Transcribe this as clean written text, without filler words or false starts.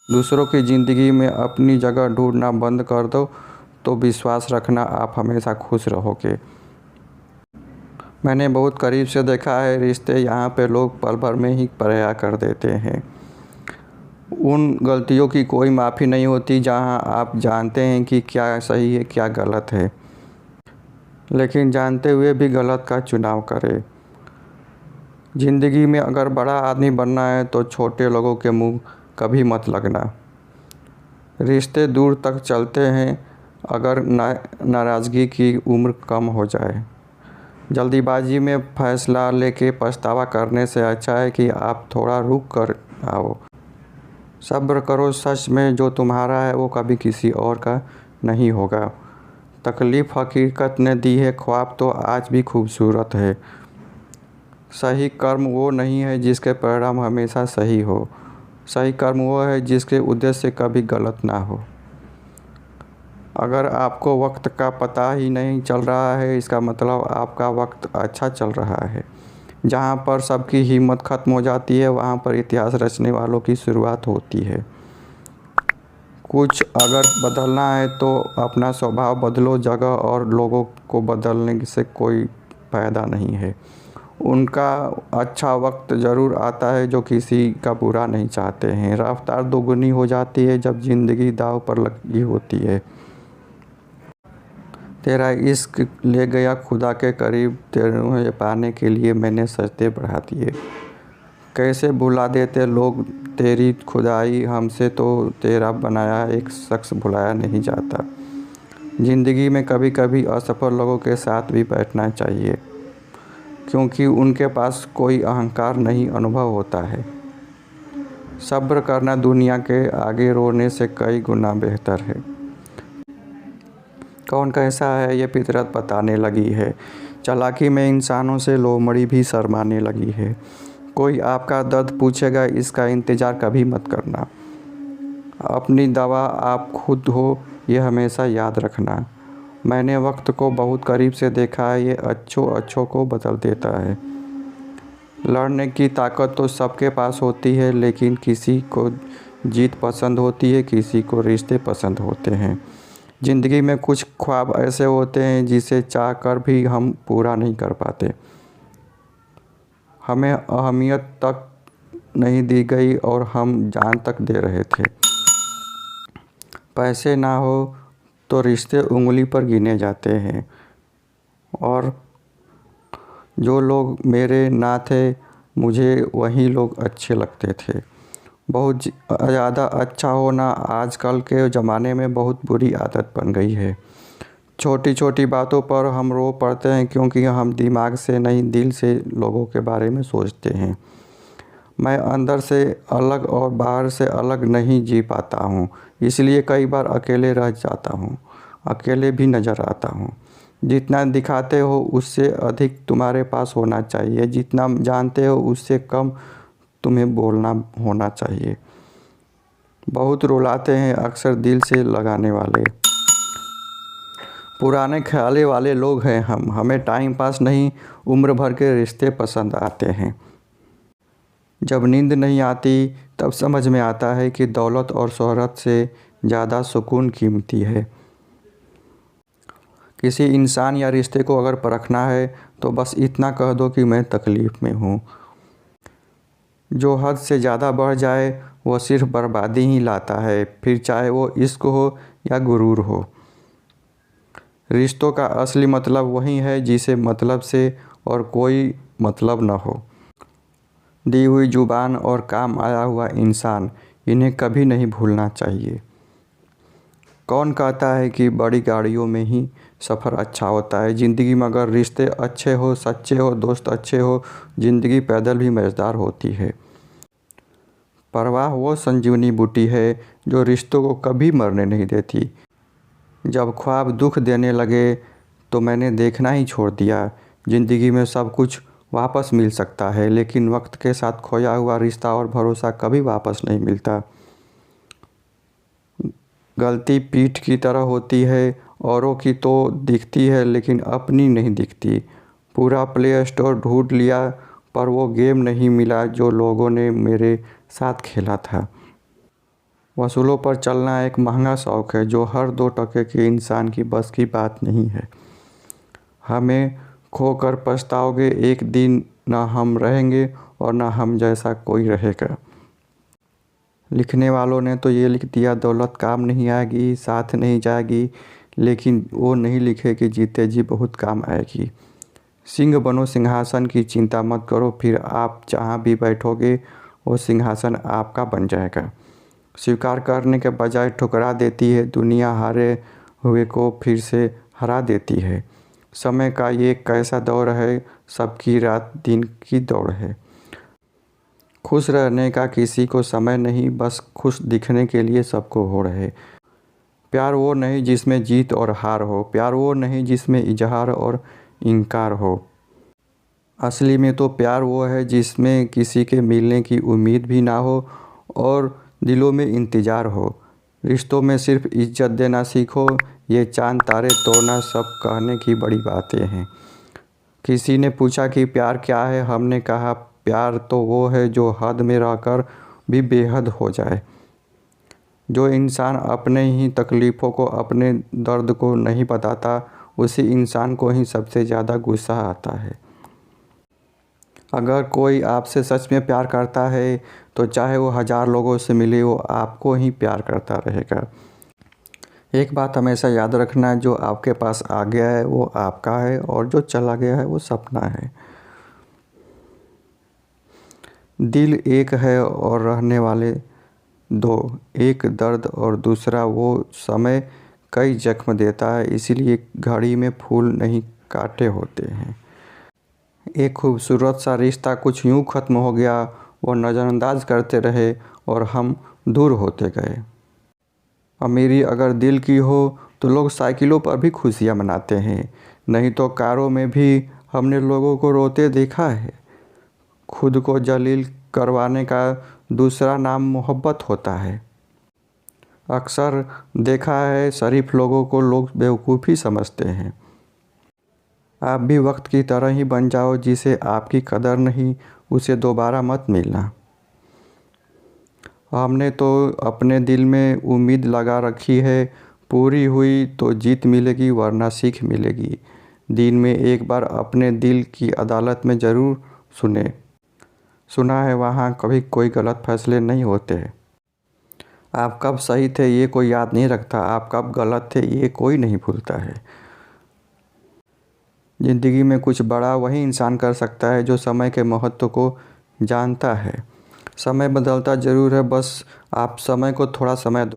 दूसरों की ज़िंदगी में अपनी जगह ढूंढना बंद कर दो तो विश्वास रखना आप हमेशा खुश रहोगे। मैंने बहुत करीब से देखा है रिश्ते यहाँ पे लोग पल भर में ही पराया कर देते हैं। उन गलतियों की कोई माफ़ी नहीं होती जहाँ आप जानते हैं कि क्या सही है क्या गलत है, लेकिन जानते हुए भी गलत का चुनाव करें। ज़िंदगी में अगर बड़ा आदमी बनना है तो छोटे लोगों के मुंह कभी मत लगना। रिश्ते दूर तक चलते हैं अगर नाराज़गी की उम्र कम हो जाए। जल्दीबाजी में फैसला लेके पछतावा करने से अच्छा है कि आप थोड़ा रुक कर आओ। सब्र करो, सच में जो तुम्हारा है वो कभी किसी और का नहीं होगा। तकलीफ़ हकीकत ने दी है, ख्वाब तो आज भी खूबसूरत है। सही कर्म वो नहीं है जिसके परिणाम हमेशा सही हो। सही कर्म वो है जिसके उद्देश्य कभी गलत ना हो। अगर आपको वक्त का पता ही नहीं चल रहा है, इसका मतलब आपका वक्त अच्छा चल रहा है। जहाँ पर सबकी हिम्मत ख़त्म हो जाती है वहाँ पर इतिहास रचने वालों की शुरुआत होती है। कुछ अगर बदलना है तो अपना स्वभाव बदलो, जगह और लोगों को बदलने से कोई फ़ायदा नहीं है। उनका अच्छा वक्त ज़रूर आता है जो किसी का बुरा नहीं चाहते हैं। रफ्तार दोगुनी हो जाती है जब ज़िंदगी दांव पर लगी होती है। तेरा इश्क ले गया खुदा के करीब, तेरे पाने के लिए मैंने सजदे बढ़ा दिए। कैसे भुला देते लोग तेरी खुदाई, हमसे तो तेरा बनाया एक शख्स भुलाया नहीं जाता। ज़िंदगी में कभी कभी असफल लोगों के साथ भी बैठना चाहिए, क्योंकि उनके पास कोई अहंकार नहीं, अनुभव होता है। सब्र करना दुनिया के आगे रोने से कई गुना बेहतर है। कौन कैसा है ये फितरत बताने लगी है। चालाकी में इंसानों से लोमड़ी भी शर्माने लगी है। कोई आपका दर्द पूछेगा, इसका इंतज़ार कभी मत करना। अपनी दवा आप खुद हो, ये हमेशा याद रखना। मैंने वक्त को बहुत करीब से देखा है, ये अच्छों को बदल देता है। लड़ने की ताकत तो सबके पास होती है, लेकिन किसी को जीत पसंद होती है, किसी को रिश्ते पसंद होते हैं। ज़िंदगी में कुछ ख्वाब ऐसे होते हैं जिसे चाह कर भी हम पूरा नहीं कर पाते। हमें अहमियत तक नहीं दी गई और हम जान तक दे रहे थे। पैसे ना हो तो रिश्ते उंगली पर गिने जाते हैं, और जो लोग मेरे ना थे मुझे वही लोग अच्छे लगते थे। बहुत ज़्यादा अच्छा होना आजकल के ज़माने में बहुत बुरी आदत बन गई है। छोटी छोटी बातों पर हम रो पड़ते हैं क्योंकि हम दिमाग से नहीं दिल से लोगों के बारे में सोचते हैं। मैं अंदर से अलग और बाहर से अलग नहीं जी पाता हूँ, इसलिए कई बार अकेले रह जाता हूँ, अकेले भी नज़र आता हूँ। जितना दिखाते हो उससे अधिक तुम्हारे पास होना चाहिए, जितना जानते हो उससे कम तुम्हें बोलना होना चाहिए। बहुत रुलाते हैं अक्सर दिल से लगाने वाले, पुराने ख्याले वाले लोग हैं हम। हमें टाइम पास नहीं, उम्र भर के रिश्ते पसंद आते हैं। जब नींद नहीं आती तब समझ में आता है कि दौलत और शोहरत से ज़्यादा सुकून कीमती है। किसी इंसान या रिश्ते को अगर परखना है तो बस इतना कह दो कि मैं तकलीफ़ में हूँ। जो हद से ज़्यादा बढ़ जाए वो सिर्फ बर्बादी ही लाता है, फिर चाहे वो इश्क हो या गुरूर हो। रिश्तों का असली मतलब वही है जिसे मतलब से और कोई मतलब न हो। दी हुई जुबान और काम आया हुआ इंसान, इन्हें कभी नहीं भूलना चाहिए। कौन कहता है कि बड़ी गाड़ियों में ही सफ़र अच्छा होता है। ज़िंदगी में अगर रिश्ते अच्छे हो, सच्चे हो, दोस्त अच्छे हो, ज़िंदगी पैदल भी मज़ेदार होती है। परवाह वो संजीवनी बूटी है जो रिश्तों को कभी मरने नहीं देती। जब ख्वाब दुख देने लगे तो मैंने देखना ही छोड़ दिया। ज़िंदगी में सब कुछ वापस मिल सकता है, लेकिन वक्त के साथ खोया हुआ रिश्ता और भरोसा कभी वापस नहीं मिलता। गलती पीठ की तरह होती है, औरों की तो दिखती है लेकिन अपनी नहीं दिखती। पूरा प्ले स्टोर ढूंढ लिया पर वो गेम नहीं मिला जो लोगों ने मेरे साथ खेला था। वसूलों पर चलना एक महंगा शौक़ है जो हर 2 टके के इंसान की बस की बात नहीं है। हमें खोकर पछताओगे एक दिन, ना हम रहेंगे और ना हम जैसा कोई रहेगा। लिखने वालों ने तो ये लिख दिया, दौलत काम नहीं आएगी, साथ नहीं जाएगी, लेकिन वो नहीं लिखे कि जीते जी बहुत काम आएगी। सिंह बनो, सिंहासन की चिंता मत करो, फिर आप जहाँ भी बैठोगे वो सिंहासन आपका बन जाएगा। स्वीकार करने के बजाय ठुकरा देती है दुनिया, हारे हुए को फिर से हरा देती है। समय का ये कैसा दौर है, सबकी रात दिन की दौड़ है। खुश रहने का किसी को समय नहीं, बस खुश दिखने के लिए सबको होड़ है। प्यार वो नहीं जिसमें जीत और हार हो, प्यार वो नहीं जिसमें इजहार और इनकार हो। असली में तो प्यार वो है जिसमें किसी के मिलने की उम्मीद भी ना हो और दिलों में इंतज़ार हो। रिश्तों में सिर्फ इज्जत देना सीखो, ये चांद तारे तोड़ना सब कहने की बड़ी बातें हैं। किसी ने पूछा कि प्यार क्या है, हमने कहा प्यार तो वो है जो हद में रहकर भी बेहद हो जाए। जो इंसान अपने ही तकलीफ़ों को, अपने दर्द को नहीं बताता, उसी इंसान को ही सबसे ज़्यादा गुस्सा आता है। अगर कोई आपसे सच में प्यार करता है तो चाहे वो 1000 लोगों से मिले, वो आपको ही प्यार करता रहेगा। एक बात हमेशा याद रखना, जो आपके पास आ गया है वो आपका है और जो चला गया है वो सपना है। दिल एक है और रहने वाले 2, एक दर्द और दूसरा वो समय कई जख्म देता है, इसीलिए घड़ी में फूल नहीं काटे होते हैं। एक खूबसूरत सा रिश्ता कुछ यूँ ख़त्म हो गया, वो नज़रअंदाज करते रहे और हम दूर होते गए। अमीरी अगर दिल की हो तो लोग साइकिलों पर भी खुशियाँ मनाते हैं, नहीं तो कारों में भी हमने लोगों को रोते देखा है। खुद को जलील करवाने का दूसरा नाम मोहब्बत होता है। अक्सर देखा है शरीफ लोगों को लोग बेवकूफ़ी समझते हैं। आप भी वक्त की तरह ही बन जाओ, जिसे आपकी कदर नहीं उसे दोबारा मत मिलना। हमने तो अपने दिल में उम्मीद लगा रखी है, पूरी हुई तो जीत मिलेगी वरना सीख मिलेगी। दिन में एक बार अपने दिल की अदालत में ज़रूर सुने। सुना है वहाँ कभी कोई गलत फैसले नहीं होते। आप कब सही थे ये कोई याद नहीं रखता, आप कब गलत थे ये कोई नहीं भूलता है। ज़िंदगी में कुछ बड़ा वही इंसान कर सकता है जो समय के महत्व को जानता है। समय बदलता ज़रूर है, बस आप समय को थोड़ा समय दो।